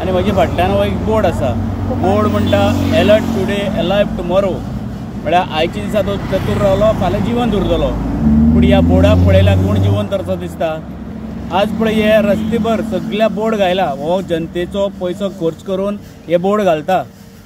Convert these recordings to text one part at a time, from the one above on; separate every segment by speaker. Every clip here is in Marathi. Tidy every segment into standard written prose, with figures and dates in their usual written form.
Speaker 1: आनी म्हजे फाटल्यान हो एक बोर्ड आसा. बोर्ड म्हणटा अलर्ट टुडे अलाइव टुमॉरो, म्हळ्यार आयच्या दिसा तो चतूर रावलो फाल्यां जिवंत उरतलो. पूण ह्या बोर्डाक पळयल्यार कोण जिवंत असो दिसता? आज पळय हे रस्तेभर सगळ्या बोर्ड घायला. हो जनतेचो पयसो खर्च करून हे बोर्ड घालता,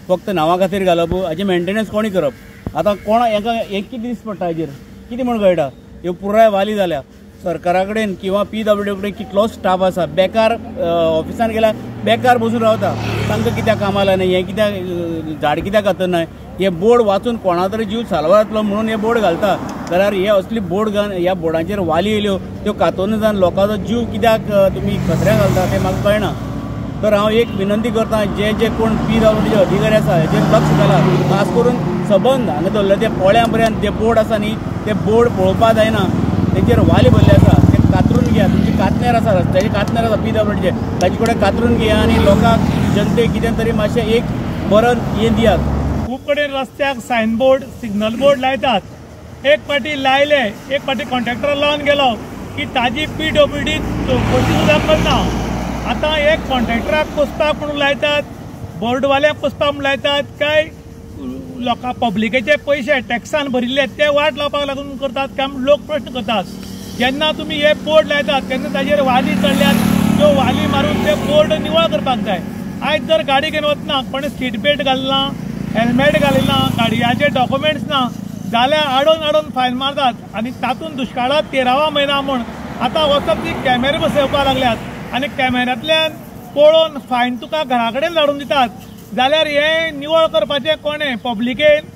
Speaker 1: फक्त नांवा खातीर घालप. हाजे मेंटेनन्स कोणी करप? आतां कोणा हेका एक कितें दीस पडटा हाजेर? कितें म्हूण कळटा? ह्यो पुराय वाली जाल्या. सरकारा कडेन किंवा PWD कडेन कितलो स्टाफ आसा, बेकार ऑफिसान गेल्यार बेकार बसून रावता. तांकां कित्याक कामाला न्हय, हें कित्याक झाड कित्याक कातना? हे बोर्ड वाचून कोणा तरी जीव साल्वा जातलो म्हणून हे बोर्ड घालता. जाल्यार हे असली बोर्ड घालून ह्या बोर्डाचेर वाली येयल्यो त्यो कातून जावन लोकांचो जीव कित्याक तुमी खतऱ्याक घालता तें म्हाका कळना. तर हांव एक विनंती करता, जे कोण PWD अधिकारी आसा हेचेर लक्ष घाला. खास करून सबंद हांगा धरले ते पोळ्या पर्यंत जे बोर्ड आसा न्ही, ते बोर्ड पळोवपा जायना. तेचेर वाली भरले आसा, ते कातरून घ्या. तुमचे कातनेर आसा, रस्त्याचे कातनेर आसा PWDचे, ताचे कडेन कातरून घ्या आनी लोकांक जनतेक कितें तरी मातशें एक बरं हें दियात.
Speaker 2: खूब कडेन रस्त्याक सायन बोर्ड, सिग्नल बोर्ड लायतात. एक फावटी लायले, एक फावटी कॉन्ट्रॅक्टर लावन गेलो की ताजी PWD चवकशी सुद्दां करना. आतां एक कॉन्ट्रॅक्टराक पोसपाक म्हणून लायतात, बोर्डवाल्यांक पोसपाक म्हणून लायतात, काय लोकां पब्लिकेचे पयशे टॅक्सान भरिल्ले ते वाट लावपाक लागून करतात काय लोक प्रश्न करतात. जेन्ना तुमी हे बोर्ड लायतात तेन्ना ताजेर वाली चडल्यात, त्यो वाली मारून ते बोर्ड निवळ करपाक जाय. आयज जर गाडी घेवन वतना कोणें सीट बेल्ट घालना, हेल्मेट घालिना, गाडयांचे डॉक्युमेंट्स ना जाल्यार आडोवन फायन मारतात. आनी तातूंत दुश्काळांत 13वा म्हयना म्हूण आतां वचप ती कॅमेरे बसोवपाक लागल्यात आनी कॅमेऱ्यांतल्यान पळोवन फायन तुका घरा कडेन धाडून दितात. जाल्यार हे निवळ करपाचें कोणें? पब्लिकेन.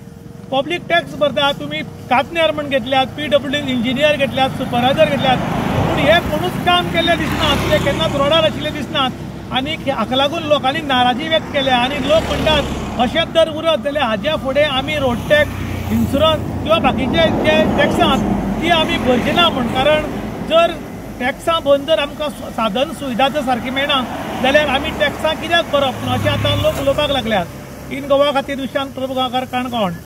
Speaker 2: पब्लीक टॅक्स भरता, तुमी कातनेर म्हूण घेतल्यात, PWD इंजिनियर घेतल्यात, सुपरवायझर घेतल्यात, पूण हे कोणूच काम केल्लें दिसनात, ते केन्नाच रोडार आशिल्ले दिसनात. आनी हाका लागून लोकांनी नाराजी व्यक्त केल्या आनी लोक म्हणटात अशेंच जर उरत जाल्यार हाज्या फुडें आमी रोड टॅक्स, इन्शुरन्स किंवा बाकीचे जे टॅक्स आसात ती आमी भरची ना म्हूण. कारण जर टॅक्सां भरून जर आमकां साधन सुविधा जर सारकी मेळना जाल्यार आमी टॅक्सां कित्याक भरप अशें आतां लोक उलोवपाक लागल्यात. इन गोवा खातीर विशांत प्रभू गांवकार, काणकोण.